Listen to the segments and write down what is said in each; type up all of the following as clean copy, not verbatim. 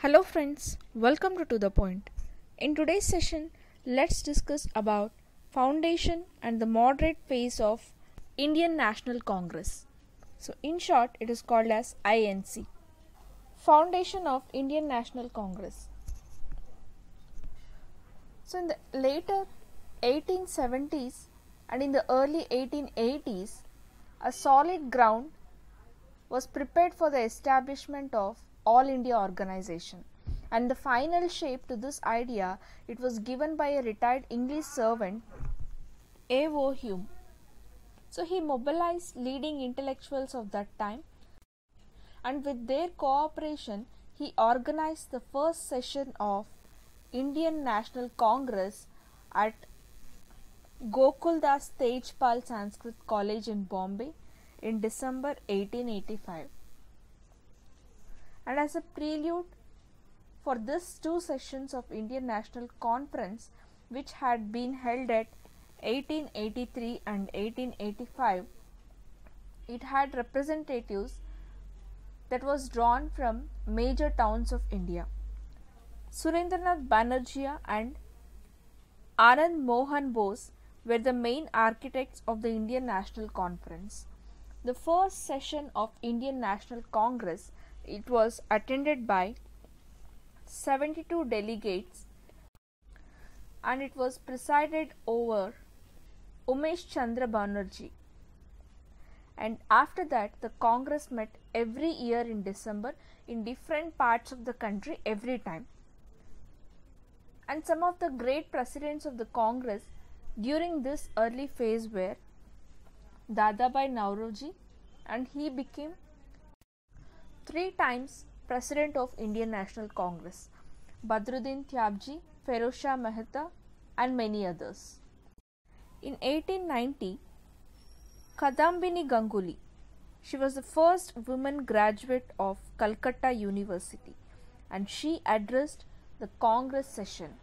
Hello friends, welcome to the point. In today's session, let's discuss about foundation and the moderate phase of Indian National Congress. So in short, it is called as INC. Foundation of Indian National Congress. So in the later 1870s and in the early 1880s, a solid ground was prepared for the establishment of All India Organization, and the final shape to this idea it was given by a retired English servant, A.O. Hume. So he mobilized leading intellectuals of that time, and with their cooperation he organized the first session of Indian National Congress at Gokuldas Tejpal Sanskrit College in Bombay in December 1885. And as a prelude for these two sessions of Indian National Conference, which had been held at 1883 and 1885, it had representatives that was drawn from major towns of India. Surendranath Banerjee and Anand Mohan Bose were the main architects of the Indian National Conference. The first session of Indian National Congress, it was attended by 72 delegates, and it was presided over Umesh Chandra Banerjee. And after that, the Congress met every year in December in different parts of the country every time. And some of the great presidents of the Congress during this early phase were Dadabhai Naoroji, and he became 3 times President of Indian National Congress, Badruddin Tyabji, Feroz Shah Mehta, and many others. In 1890, Kadambini Ganguly, she was the first woman graduate of Calcutta University, and she addressed the Congress session.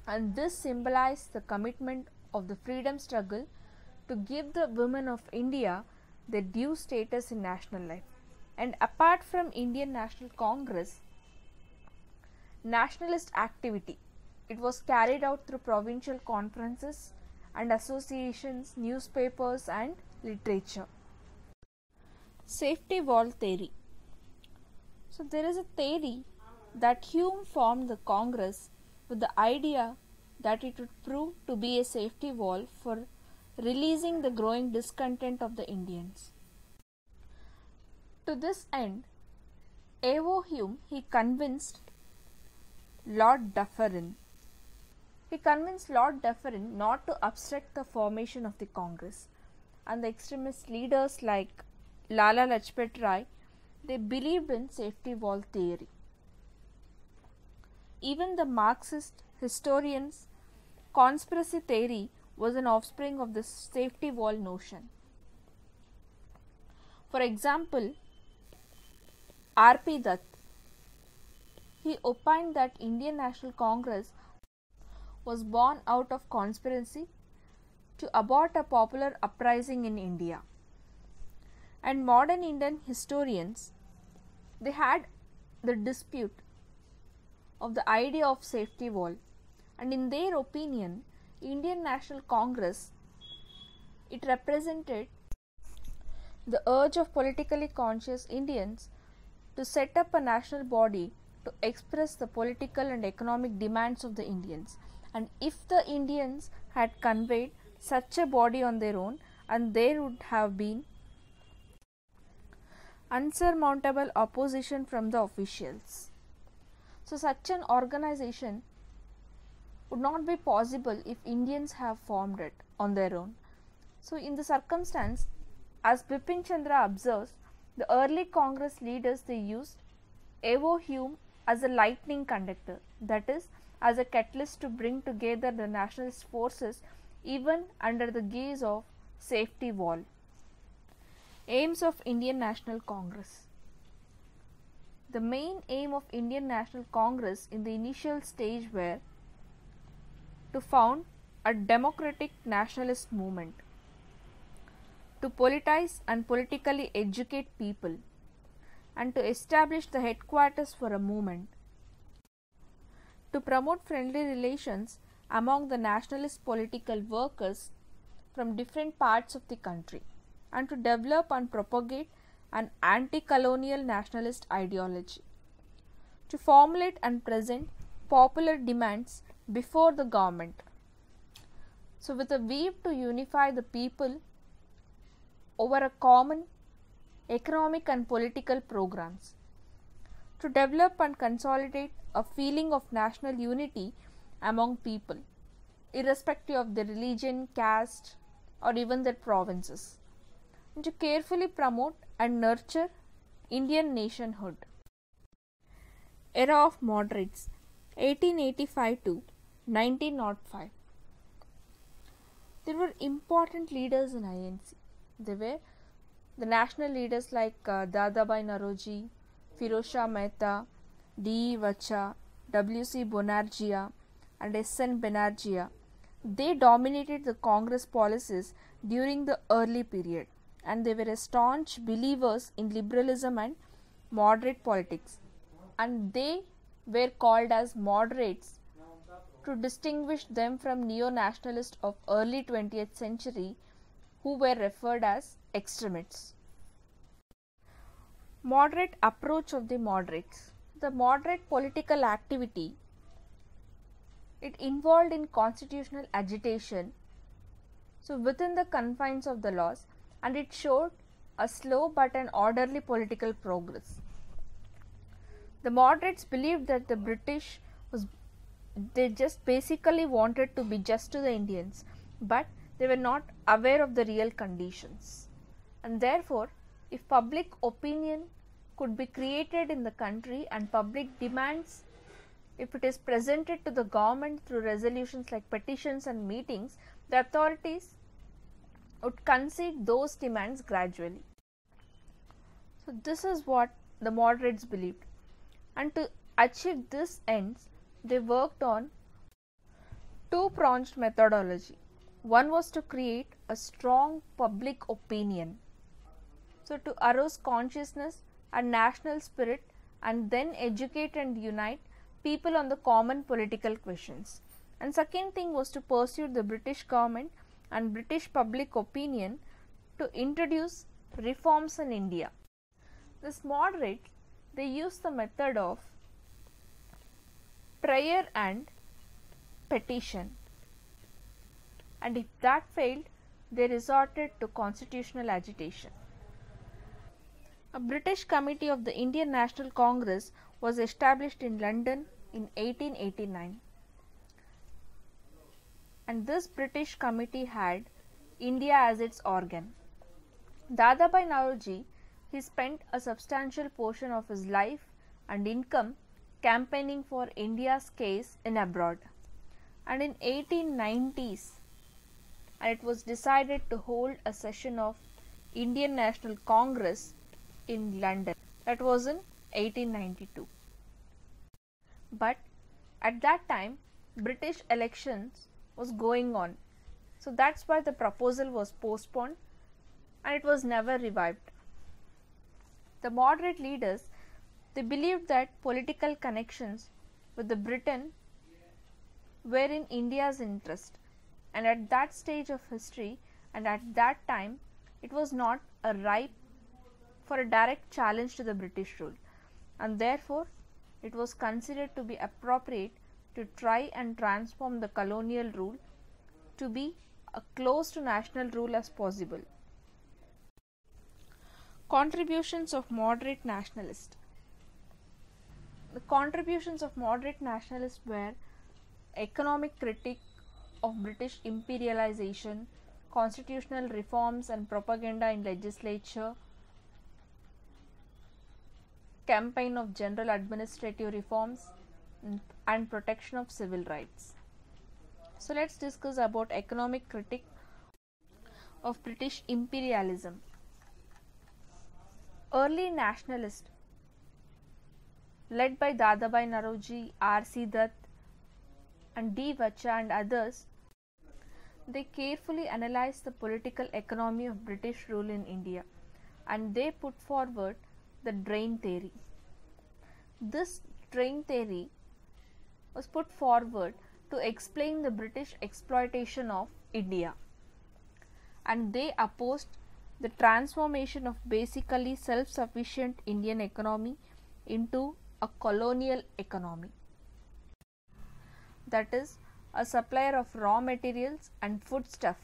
And this symbolized the commitment of the freedom struggle to give the women of India their due status in national life. And apart from Indian National Congress, nationalist activity, it was carried out through provincial conferences and associations, newspapers and literature. Safety wall theory. So there is a theory that Hume formed the Congress with the idea that it would prove to be a safety wall for releasing the growing discontent of the Indians. To this end, A.O. Hume, he convinced Lord Dufferin. He convinced Lord Dufferin not to obstruct the formation of the Congress, and the extremist leaders like Lala Lajpat Rai, they believed in safety wall theory. Even the Marxist historians' conspiracy theory was an offspring of this safety wall notion. For example, R.P. Dutt, he opined that Indian National Congress was born out of conspiracy to abort a popular uprising in India. And modern Indian historians, they had the dispute of the idea of safety wall, and in their opinion, Indian National Congress, it represented the urge of politically conscious Indians to set up a national body to express the political and economic demands of the Indians. And if the Indians had conveyed such a body on their own, and there would have been unsurmountable opposition from the officials. So such an organization would not be possible if Indians have formed it on their own. So in the circumstance, as Bipin Chandra observes, the early Congress leaders, they used A.O. Hume as a lightning conductor, that is, as a catalyst to bring together the nationalist forces even under the gaze of safety wall. Aims of Indian National Congress. The main aim of Indian National Congress in the initial stage were to found a democratic nationalist movement, to politicize and politically educate people, and to establish the headquarters for a movement, to promote friendly relations among the nationalist political workers from different parts of the country, and to develop and propagate an anti-colonial nationalist ideology, to formulate and present popular demands before the government. So with a view to unify the people over a common economic and political programs, to develop and consolidate a feeling of national unity among people, irrespective of their religion, caste, or even their provinces, and to carefully promote and nurture Indian nationhood. Era of Moderates, 1885 to 1905. There were important leaders in INC. They were the national leaders like Dadabhai Naoroji, Firozshah Mehta, D. Vacha, W.C. Bonarjia, and S.N. Banerjee. They dominated the Congress policies during the early period, and they were staunch believers in liberalism and moderate politics, and they were called as moderates to distinguish them from neo-nationalists of early 20th century who were referred as extremists. Moderate approach of the moderates. The moderate political activity, it involved in constitutional agitation, so within the confines of the laws, and it showed a slow but an orderly political progress. The moderates believed that the British they just basically wanted to be just to the Indians, but they were not aware of the real conditions, and therefore if public opinion could be created in the country and public demands, if it is presented to the government through resolutions like petitions and meetings, the authorities would concede those demands gradually. So this is what the moderates believed, and to achieve this ends, they worked on two-pronged methodology. One was to create a strong public opinion, so to arouse consciousness and national spirit, and then educate and unite people on the common political questions. And second thing was to pursue the British government and British public opinion to introduce reforms in India. This moderates, they used the method of prayer and petition, and if that failed, they resorted to constitutional agitation. A British committee of the Indian National Congress was established in London in 1889, and this British committee had India as its organ. Dadabhai Naoroji, he spent a substantial portion of his life and income campaigning for India's case in abroad, and in 1890s, and it was decided to hold a session of Indian National Congress in London. That was in 1892. But at that time, British elections was going on, so that's why the proposal was postponed and it was never revived. The moderate leaders, they believed that political connections with the Britain were in India's interest, and at that stage of history and at that time, it was not a ripe for a direct challenge to the British rule, and therefore it was considered to be appropriate to try and transform the colonial rule to be close to national rule as possible. Contributions of moderate nationalists. The contributions of moderate nationalists were economic critique of British imperialization, constitutional reforms and propaganda in legislature, campaign of general administrative reforms, and protection of civil rights. So let's discuss about economic critique of British imperialism. Early nationalists led by Dadabhai Naoroji, R.C. Dutt and D. Vacha and others, they carefully analyzed the political economy of British rule in India, and they put forward the drain theory. This drain theory was put forward to explain the British exploitation of India, and they opposed the transformation of basically self-sufficient Indian economy into a colonial economy, that is, a supplier of raw materials and foodstuff,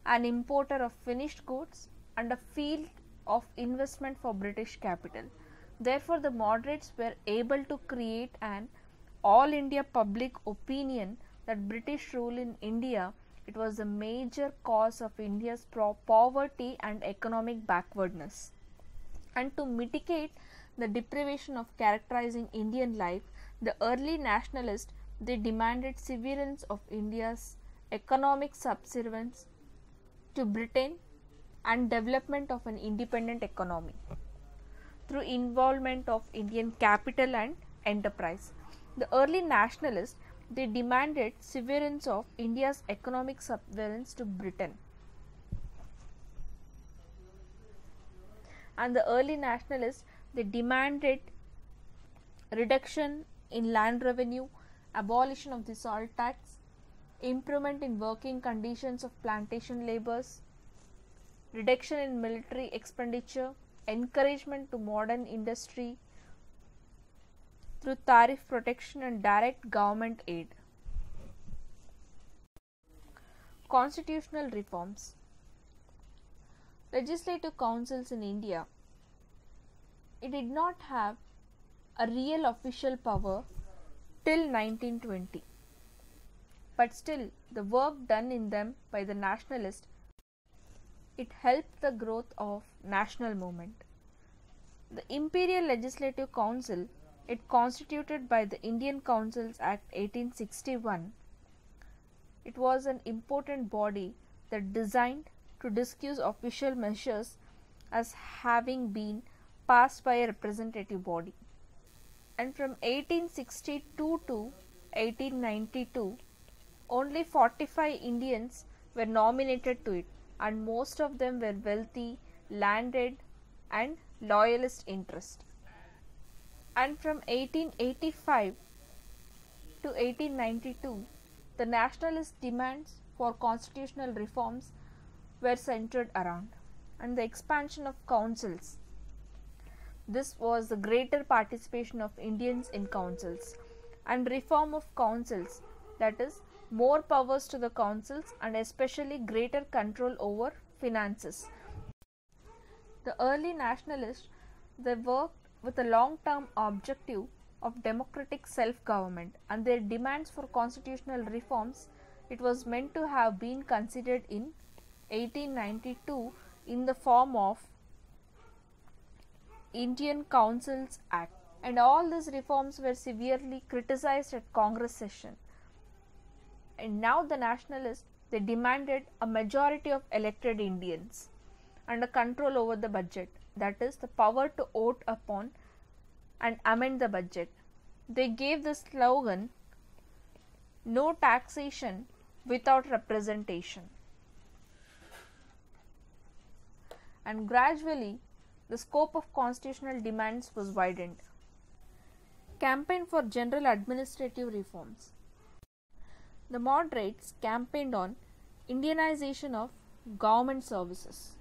an importer of finished goods, and a field of investment for British capital. Therefore, the moderates were able to create an all India public opinion that British rule in India, it was a major cause of India's poverty and economic backwardness. And to mitigate the deprivation of characterizing Indian life, the early nationalists, they demanded severance of India's economic subservience to Britain and development of an independent economy through involvement of Indian capital and enterprise. The early nationalists, they demanded severance of India's economic subservience to Britain. And the early nationalists, they demanded reduction in land revenue, abolition of the salt tax, improvement in working conditions of plantation labourers, reduction in military expenditure, encouragement to modern industry through tariff protection and direct government aid. Constitutional reforms. Legislative councils in India, it did not have a real official power till 1920, but still the work done in them by the nationalists, it helped the growth of national movement. The Imperial Legislative Council, it constituted by the Indian Councils Act 1861. It was an important body that designed to discuss official measures as having been passed by a representative body. And from 1862 to 1892, only 45 Indians were nominated to it, and most of them were wealthy, landed and loyalist interest. And from 1885 to 1892, the nationalist demands for constitutional reforms were centered around, and the expansion of councils. This was the greater participation of Indians in councils, and reform of councils, that is, more powers to the councils and especially greater control over finances. The early nationalists, they worked with a long-term objective of democratic self-government, and their demands for constitutional reforms, it was meant to have been considered in 1892 in the form of Indian Councils Act, and all these reforms were severely criticized at Congress session. And now the nationalists, they demanded a majority of elected Indians and a control over the budget, that is, the power to vote upon and amend the budget. They gave the slogan, "No taxation without representation." And gradually, the scope of constitutional demands was widened. Campaign for general administrative reforms. The moderates campaigned on Indianization of government services.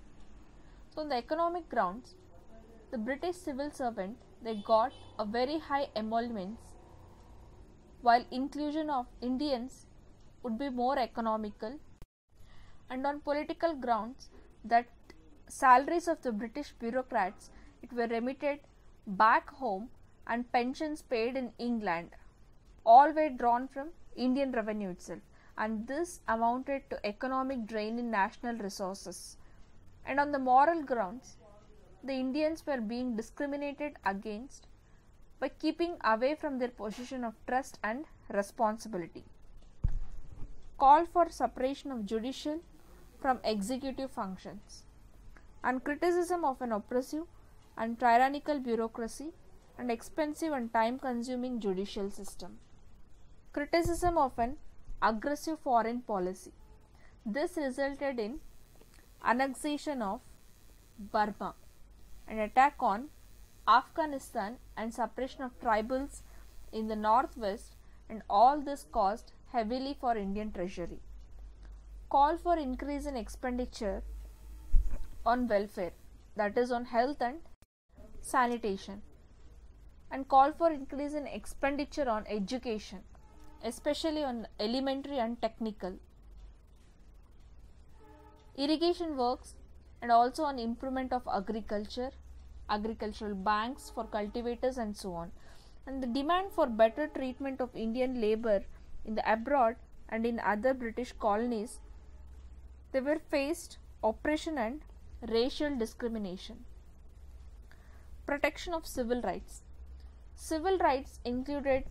So on the economic grounds, the British civil servant, they got a very high emoluments, while inclusion of Indians would be more economical. And on political grounds, that salaries of the British bureaucrats, it were remitted back home, and pensions paid in England, all were drawn from Indian revenue itself, and this amounted to economic drain in national resources. And on the moral grounds, the Indians were being discriminated against by keeping away from their position of trust and responsibility. Call for separation of judicial from executive functions, and criticism of an oppressive and tyrannical bureaucracy and expensive and time-consuming judicial system. Criticism of an aggressive foreign policy. This resulted in annexation of Burma, an attack on Afghanistan and suppression of tribals in the northwest, and all this cost heavily for Indian treasury. Call for increase in expenditure on welfare, that is on health and sanitation, and call for increase in expenditure on education, especially on elementary and technical, irrigation works, and also on improvement of agriculture, agricultural banks for cultivators and so on. And the demand for better treatment of Indian labour in the abroad and in other British colonies, they were faced oppression and racial discrimination. Protection of civil rights. Civil rights included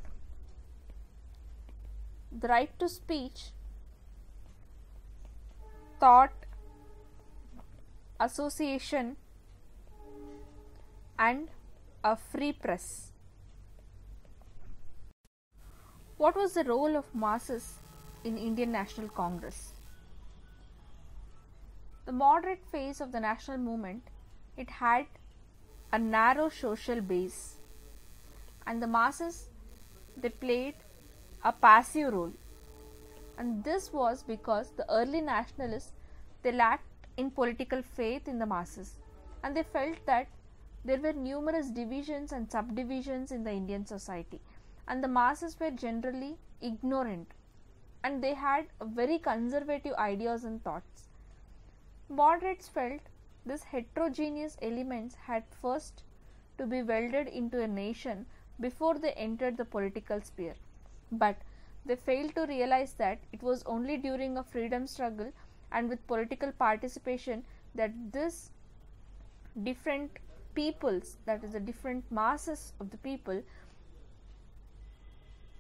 the right to speech, thought, association, and a free press. What was the role of masses in Indian National Congress? The moderate phase of the national movement, it had a narrow social base, and the masses, they played a passive role, and this was because the early nationalists, they lacked in political faith in the masses, and they felt that there were numerous divisions and subdivisions in the Indian society, and the masses were generally ignorant, and they had very conservative ideas and thoughts. Moderates felt these heterogeneous elements had first to be welded into a nation before they entered the political sphere, but they failed to realize that it was only during a freedom struggle and with political participation that this different peoples, that is the different masses of the people,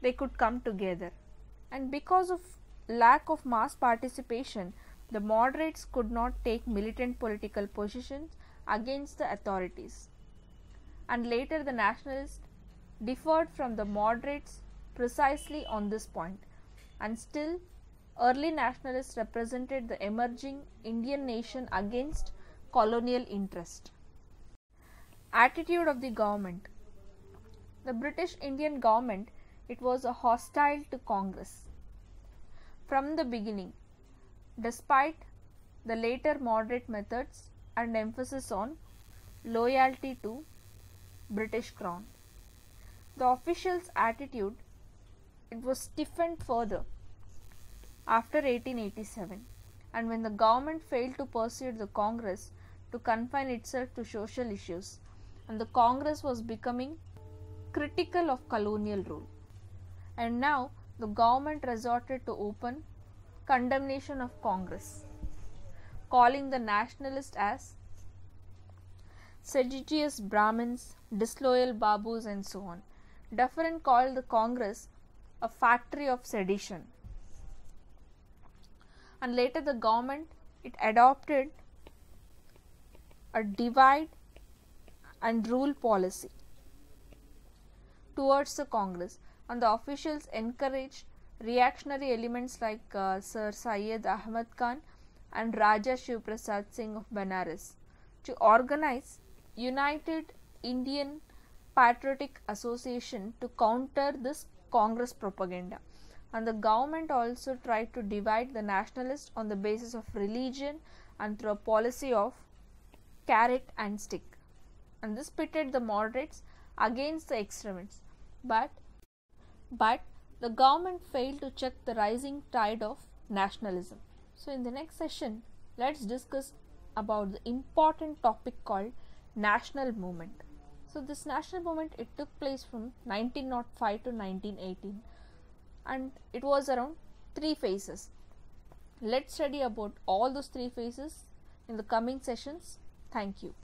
they could come together. And because of lack of mass participation, the moderates could not take militant political positions against the authorities, and later the nationalists differed from the moderates precisely on this point, and still early nationalists represented the emerging Indian nation against colonial interest. Attitude of the government. The British Indian government, it was a hostile to Congress from the beginning, despite the later moderate methods and emphasis on loyalty to British Crown. The officials' attitude, it was stiffened further after 1887, and when the government failed to persuade the Congress to confine itself to social issues, and the Congress was becoming critical of colonial rule. And now the government resorted to open condemnation of Congress, calling the nationalists as seditious Brahmins, disloyal Babus, and so on. Dufferin called the Congress a factory of sedition. And later the government, it adopted a divide and rule policy towards the Congress, and the officials encouraged reactionary elements like Sir Syed Ahmad Khan and Raja Shiv Prasad Singh of Benares to organize United Indian Patriotic Association to counter this Congress propaganda. And the government also tried to divide the nationalists on the basis of religion and through a policy of carrot and stick, and this pitted the moderates against the extremists, but the government failed to check the rising tide of nationalism. So in the next session, let's discuss about the important topic called national movement. So this national movement, it took place from 1905 to 1918, and it was around 3 phases. Let's study about all those 3 phases in the coming sessions. Thank you.